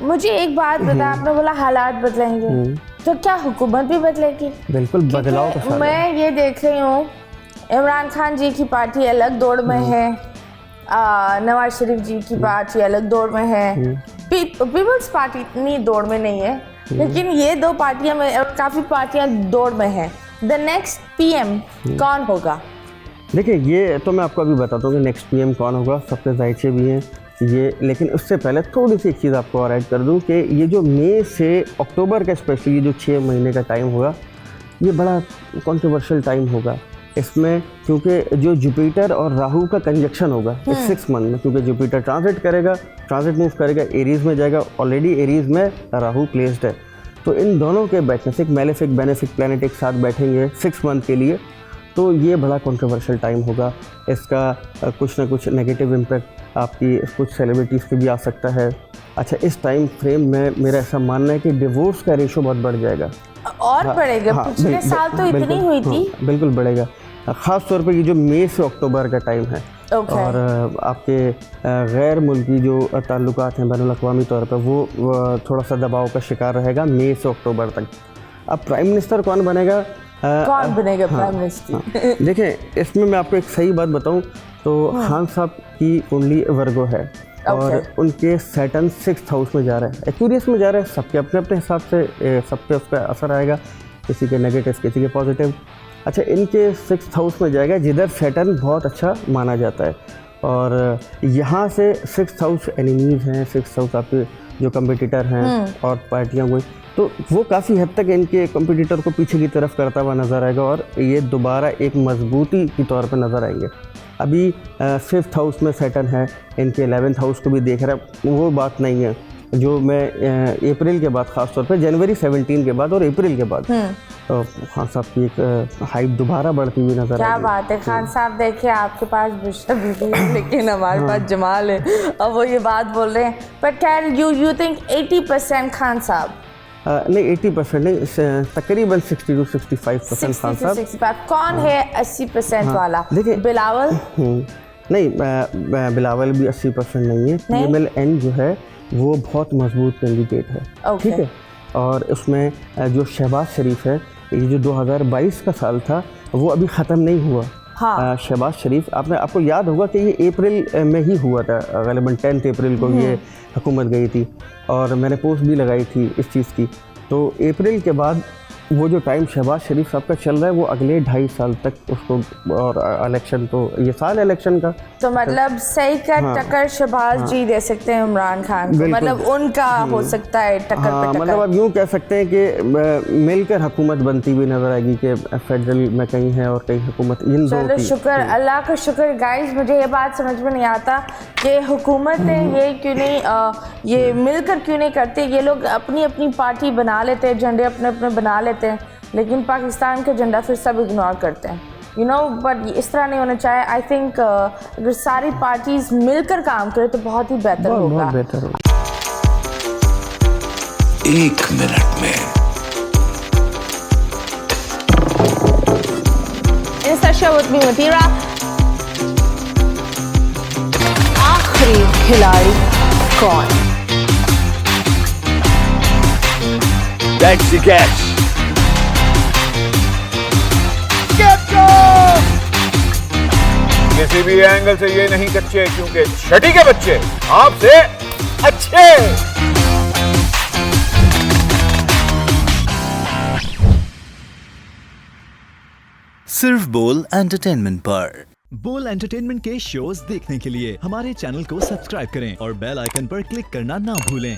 मुझे एक बात बता, आपने बोला हालात बदलेंगे, तो क्या हुकूमत भी बदलेगी? बिल्कुल बदलाव तो सारा। मैं ये देख रही हूँ इमरान खान जी की पार्टी अलग दौड़ में है, नवाज शरीफ जी की पार्टी अलग दौड़ में है, पीपल्स पार्टी इतनी दौड़ में नहीं है, लेकिन ये दो पार्टियां में काफ़ी पार्टियां दौड़ में है। द नेक्स्ट पीएम कौन होगा? देखिए, ये तो मैं आपको अभी बताता हूँ कि नेक्स्ट पीएम कौन होगा, सबसे जायचे भी हैं ये। लेकिन उससे पहले थोड़ी सी एक चीज़ आपको और ऐड कर दूँ कि ये जो मई से अक्टूबर का स्पेशली ये जो 6 महीने का टाइम होगा, ये बड़ा कंट्रोवर्शियल टाइम होगा इसमें, क्योंकि जो जुपिटर और राहु का कंजक्शन होगा इस 6 मंथ में, क्योंकि जुपिटर ट्रांजिट मूव करेगा, एरीज में जाएगा, ऑलरेडी एरीज में राहु प्लेस्ड है। तो इन दोनों के बैठने से एक मेलेफिक बेनिफिक प्लैनेट एक साथ बैठेंगे 6 मंथ के लिए, तो ये बड़ा कंट्रोवर्शियल टाइम होगा। इसका कुछ ना कुछ नेगेटिव इम्पैक्ट आपकी कुछ सेलिब्रिटीज़ पे भी आ सकता है। अच्छा, इस टाइम फ्रेम में मेरा ऐसा मानना है कि डिवोर्स का रेशो बहुत बढ़ जाएगा और बढ़ेगा। पिछले साल तो इतनी हुई थी। बिल्कुल बढ़ेगा, ख़ास तौर पे ये जो मई से अक्टूबर का टाइम है। और आपके गैर मुल्की जो ताल्लुकात हैं बैनुल अक़वामी तौर पर, वो थोड़ा सा दबाव का शिकार रहेगा मई से अक्टूबर तक। अब प्राइम मिनिस्टर कौन बनेगा? कौन बनेगा प्राइम मिनिस्टर? देखें, इसमें मैं आपको एक सही बात बताऊं तो खान साहब की कुंडली वर्गो है और उनके सैटर्न 6th हाउस में जा रहा है, एक्वेरियस में जा रहा है। सबके अपने अपने हिसाब से सब पे उसका असर आएगा, किसी के नेगेटिव किसी के पॉजिटिव। अच्छा, इनके 6th हाउस में जाएगा जिधर सैटर्न बहुत अच्छा माना जाता है, और यहाँ से 6th हाउस एनिमीज़ हैं, 6th हाउस आपके जो कम्पिटिटर हैं और पार्टियाँ हुई, तो वो काफ़ी हद तक इनके कम्पिटिटर को पीछे की तरफ करता हुआ नज़र आएगा और ये दोबारा एक मजबूती के तौर पर नज़र आएंगे। अभी 5th हाउस में सैटर्न है, इनके 11th हाउस को भी देख रहा है, वो बात नहीं है जो मैं अप्रैल के बाद, ख़ास तौर पे जनवरी 17 के बाद और अप्रैल के बाद तो खान साहब की एक हाइप दोबारा बढ़ती हुई नज़र आएगी। क्या बात है खान साहब, देखिए आपके पास बुशरा बीबी है लेकिन हमारे पास जमाल है, और वो ये बात बोल रहे हैं। But can you think 80% Khan साहब? नहीं, 80% नहीं, तकरीबन 60 to 65% खान साहब। कौन है 80% वाला? देखिए, बिलावल नहीं, बिलावल भी 80% नहीं है। PMLN जो है वो बहुत मजबूत कैंडिडेट है, ठीक है। और उसमें जो शहबाज शरीफ है, ये जो 2022 का साल था वो अभी ख़त्म नहीं हुआ। शहबाज शरीफ, आपको याद होगा कि ये अप्रैल में ही हुआ था, ग़ालिबन 10 अप्रैल को ये हुकूमत गई थी और मैंने पोस्ट भी लगाई थी इस चीज़ की। तो अप्रैल के बाद वो जो टाइम शहबाज शरीफ साहब का चल रहा है वो अगले 2.5 साल तक उसको, और इलेक्शन तो ये साल इलेक्शन का, तो मतलब सही का टक्कर शहबाज जी दे सकते हैं इमरान खान को, मतलब उनका हो सकता है टक्कर पे टक्कर। मतलब आप यूँ कह सकते हैं कि मिलकर हुकूमत बनती हुई नजर आएगी कि फेडरल में कहीं है और कहीं हुकूमत, इन दो की। शुक्र, अल्लाह का शुक्र। गाइस, मुझे ये बात समझ में नहीं आता कि हुकूमतें ये क्यों नहीं, ये मिलकर क्यों नहीं करते। ये लोग अपनी अपनी पार्टी बना लेते हैं, झंडे अपने अपने बना लेते हैं, लेकिन पाकिस्तान का झंडा फिर सब इग्नोर करते हैं, यू नो। बट इस तरह नहीं होना चाहिए। आई थिंक अगर सारी पार्टीज मिलकर काम करें तो बहुत ही बेहतर होगा। बहुत बेहतर होगा। 1 मिनट में आखिरी खिलाड़ी कौन? That's the catch. किसी भी एंगल से ये नहीं कच्चे, क्योंकि छठी के बच्चे आपसे अच्छे। सिर्फ बोल एंटरटेनमेंट पर। बोल एंटरटेनमेंट के शोज देखने के लिए हमारे चैनल को सब्सक्राइब करें और बेल आइकन पर क्लिक करना ना भूलें।